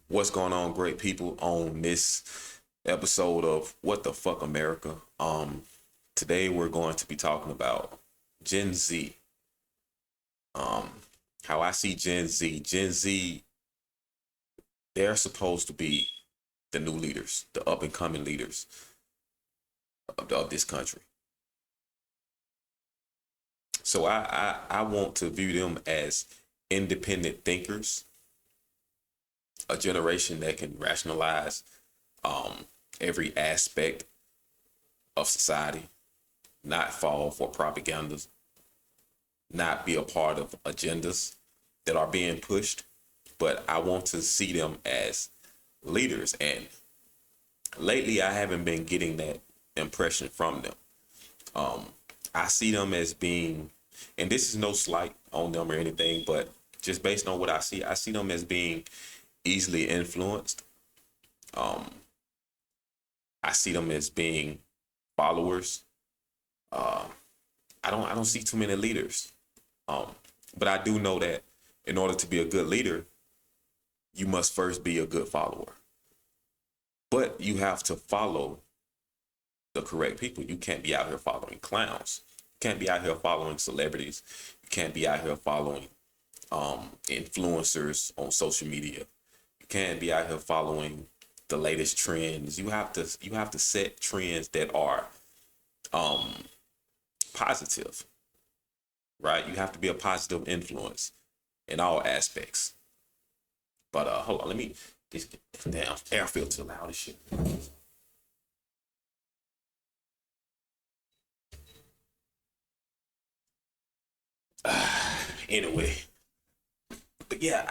What's going on, great people, on this episode of What the Fuck America? Today we're going to be talking about Gen Z. Um, how I see Gen Z. Gen Z, they're supposed to be the new leaders, the up and coming leaders of this country. So I want to view them as independent thinkers, a generation that can rationalize um, every aspect of society, not fall for propagandas, not be a part of agendas that are being pushed. But I want to see them as leaders. And lately, I haven't been getting that impression from them. Um, I see them as being, and this is no slight on them or anything, but just based on what I see them as being easily influenced. Um, I see them as being followers. Uh, I don't see too many leaders. Um, but I do know that in order to be a good leader, you must first be a good follower. But you have to follow the correct people. You can't be out here following clowns. You can't be out here following celebrities. You can't be out here following influencers on social media. You can't be out here following the latest trends. You have to set trends that are um, positive, right? You have to be a positive influence in all aspects. But hold on, let me this damn air filter loud as shit. Anyway, but yeah,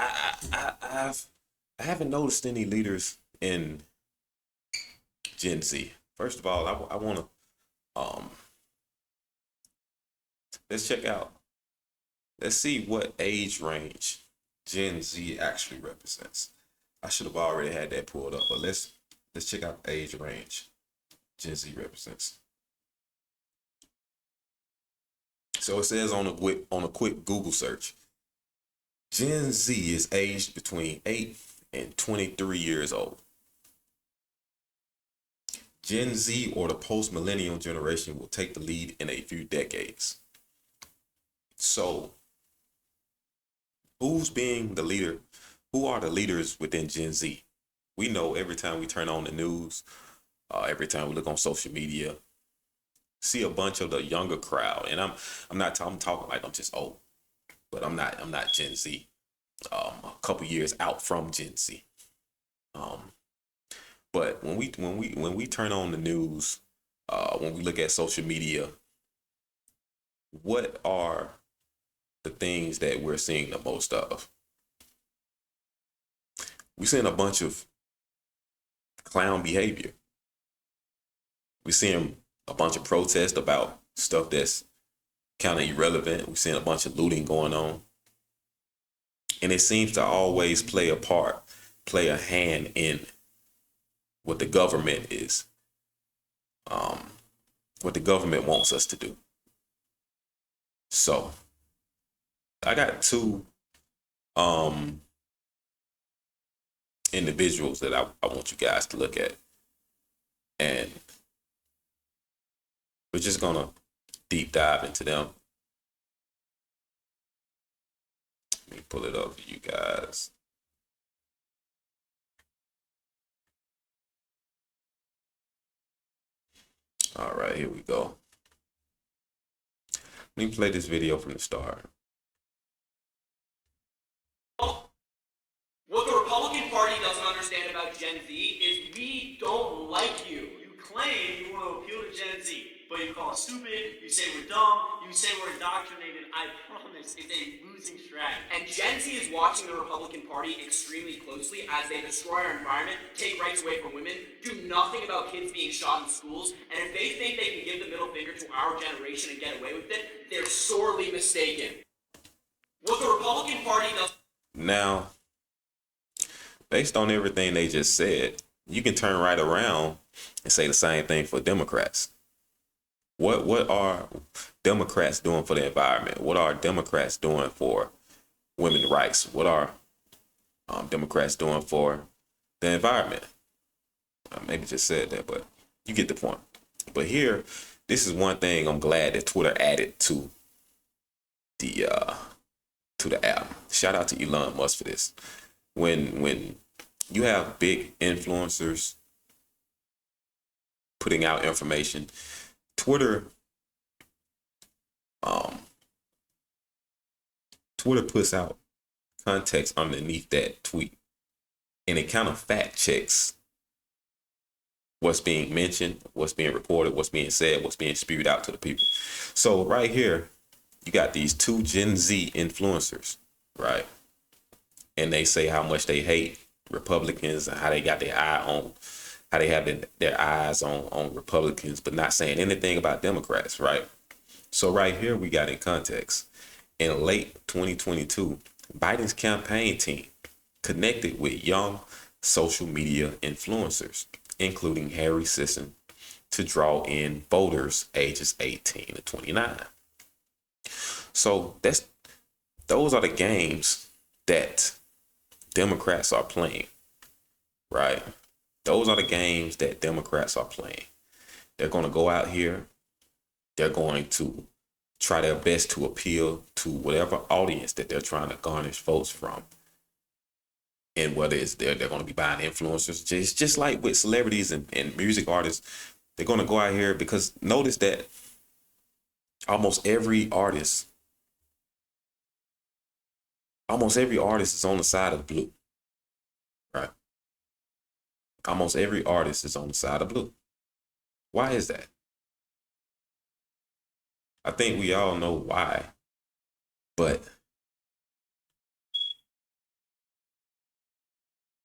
I haven't noticed any leaders in Gen Z. First of all, I want to um let's check out. Let's see what age range Gen Z actually represents. I should have already had that pulled up, but let's check out the age range Gen Z represents. So it says on a quick Google search, Gen Z is aged between 8 and 23 years old. Gen Z, or the post millennial generation, will take the lead in a few decades. So, who's being the leader? Who are the leaders within Gen Z? We know every time we turn on the news, every time we look on social media, see a bunch of the younger crowd, and I'm talking like I'm just old, but I'm not Gen Z. A couple years out from Gen Z. Um, but when we turn on the news, when we look at social media, what are the things that we're seeing the most of? We're seeing a bunch of clown behavior. We're seeing a bunch of protests about stuff that's kind of irrelevant. We're seeing a bunch of looting going on. And it seems to always play a hand in what the government is, um, what the government wants us to do. So I got two um, individuals that I want you guys to look at. And we're just going to deep dive into them. Let me pull it up for you guys. All right, here we go. Let me play this video from the start. What the Republican Party doesn't understand about Gen Z is we don't like you. You claim you want to appeal to Gen Z, but you call us stupid, you say we're dumb, you say we're indoctrinated. I promise it's a losing strategy. And Gen Z is watching the Republican Party extremely closely as they destroy our environment, take rights away from women, do nothing about kids being shot in schools, and if they think they can give the middle finger to our generation and get away with it, they're sorely mistaken. What the Republican Party does. Now, based on everything they just said, you can turn right around and say the same thing for Democrats. What are Democrats doing for the environment? What are Democrats doing for women's rights? What are Democrats doing for the environment. I maybe just said that, but you get the point. But here, this is one thing I'm glad that Twitter added the uh to the app. Shout out to Elon Musk for this. When you have big influencers putting out information, Twitter um Twitter puts out context underneath that tweet, and it kind of fact checks what's being mentioned, what's being reported, what's being said, what's being spewed out to the people. So right here, you got these two Gen Z influencers, right? And they say how much they hate Republicans and how they got their eye on, how they have their eyes on Republicans, but not saying anything about Democrats, right? So right here, we got in context. In late 2022, Biden's campaign team connected with young social media influencers, including Harry Sisson, to draw in voters ages 18 to 29. So those are the games that Democrats are playing, right? Those are the games that Democrats are playing. They're going to go out here. They're going to try their best to appeal to whatever audience that they're trying to garnish votes from. And whether it's they're going to be buying influencers, just like with celebrities and music artists, they're going to go out here because notice that almost every artist is on the side of blue, right? Almost every artist is on the side of blue. Why is that? I think we all know why, but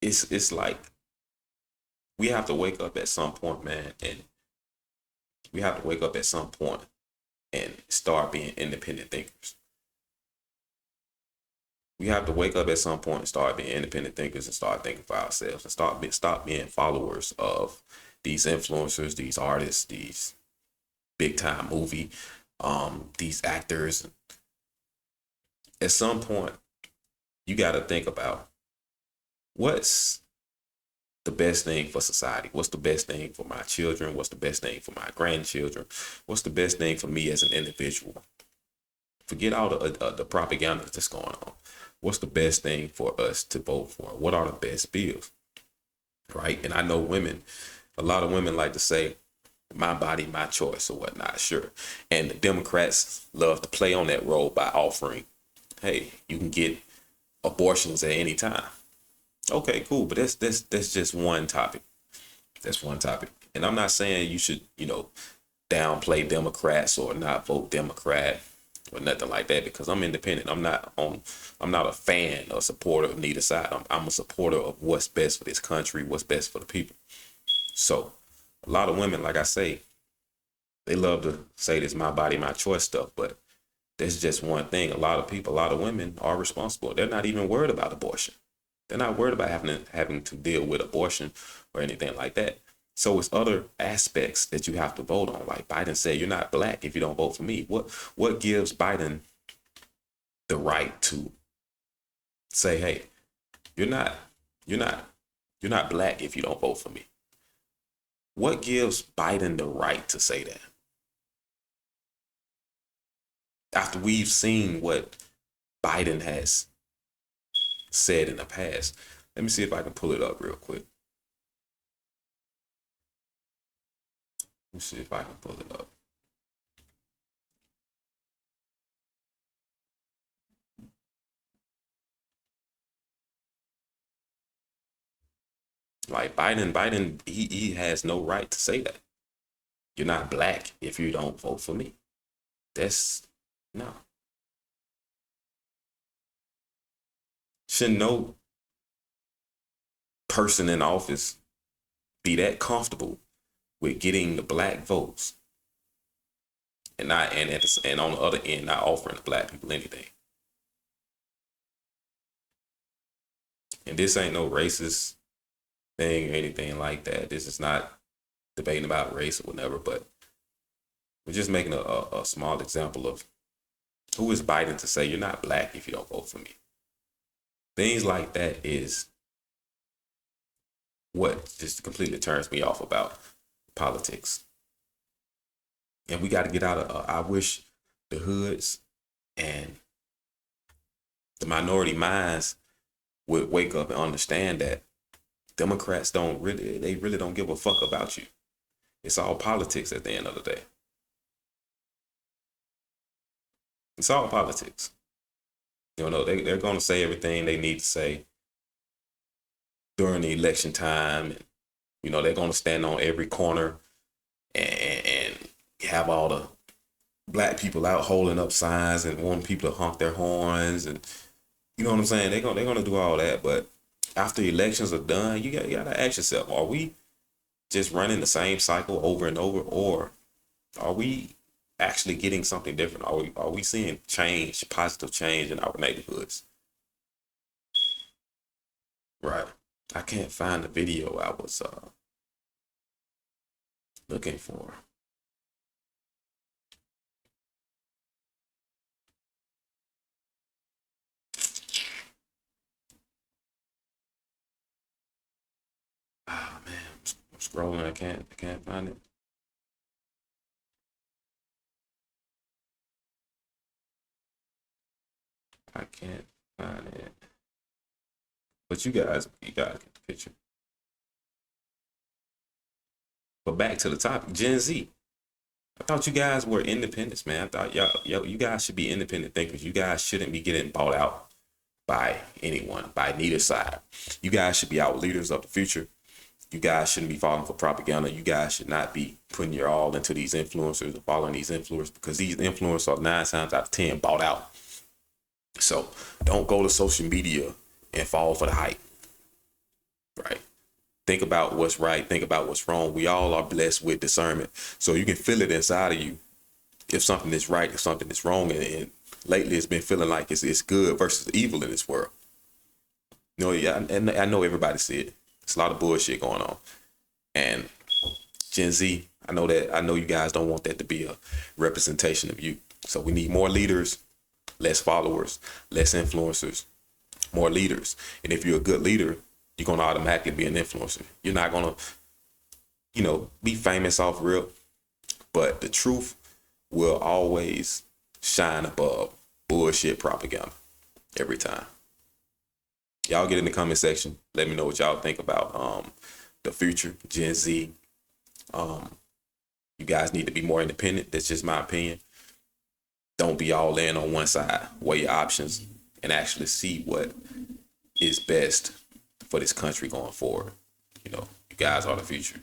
it's like we have to wake up at some point, man, and we have to wake up at some point and start being independent thinkers. We have to wake up at some point and start being independent thinkers and start thinking for ourselves and stop being followers of these influencers, these artists, these big time movie, these actors. At some point, you got to think about what's the best thing for society? What's the best thing for my children? What's the best thing for my grandchildren? What's the best thing for me as an individual? Forget all the propaganda that's going on. What's the best thing for us to vote for? What are the best bills? Right? And I know a lot of women like to say, my body, my choice or whatnot, sure. And the Democrats love to play on that role by offering, hey, you can get abortions at any time. Okay, cool. But that's just one topic. That's one topic. And I'm not saying you should, downplay Democrats or not vote Democrat or nothing like that, because I'm independent. I'm not a fan or supporter of neither side. I'm a supporter of what's best for this country, what's best for the people. So a lot of women, like I say, they love to say this my body, my choice stuff, but that's just one thing. A lot of women are responsible. They're not even worried about abortion. They're not worried about having to deal with abortion or anything like that. So it's other aspects that you have to vote on. Like Biden said, you're not black if you don't vote for me. What gives Biden the right to say, hey, you're not black if you don't vote for me? What gives Biden the right to say that? After we've seen what Biden has said in the past. Let me see if I can pull it up real quick. Let me see if I can pull it up. Like Biden, he has no right to say that. You're not black if you don't vote for me. That's no. Should no person in office be that comfortable with getting the black votes and not and on the other end not offering the black people anything? And this ain't no racist thing or anything like that. This is not debating about race or whatever, but we're just making a small example of who is Biden to say you're not black if you don't vote for me. Things like that is what just completely turns me off about politics. And we got to get out of. I wish the hoods and the minority minds would wake up and understand that Democrats they really don't give a fuck about you. It's all politics at the end of the day. It's all politics. They're going to say everything they need to say during the election time. And, they're going to stand on every corner and have all the black people out holding up signs and wanting people to honk their horns. And you know what I'm saying? They're going to do all that. But after elections are done, you got to ask yourself, are we just running the same cycle over and over, or are we actually getting something different? Are we seeing change, positive change in our neighborhoods? Right. I can't find the video I was looking for. Ah man, I'm scrolling. I can't find it. I can't find it. But you guys get the picture. But back to the topic, Gen Z. I thought you guys were independents, man. I thought you guys should be independent thinkers. You guys shouldn't be getting bought out by anyone, by neither side. You guys should be our leaders of the future. You guys shouldn't be falling for propaganda. You guys should not be putting your all into these influencers or following these influencers, because these influencers are 9 times out of 10 bought out. So don't go to social media and fall for the hype. Right? Think about what's right. Think about what's wrong. We all are blessed with discernment. So you can feel it inside of you if something is right, if something is wrong. And lately it's been feeling like it's good versus evil in this world. Yeah, and I know everybody see it. It's a lot of bullshit going on. And Gen Z, I know you guys don't want that to be a representation of you. So we need more leaders, less followers, less influencers, more leaders. And if you're a good leader, you're going to automatically be an influencer. You're not going to, be famous off real, but the truth will always shine above bullshit propaganda every time. Y'all get in the comment section. Let me know what y'all think about the future, Gen Z. You guys need to be more independent. That's just my opinion. Don't be all in on one side. Weigh your options and actually see what is best for this country going forward. You guys are the future.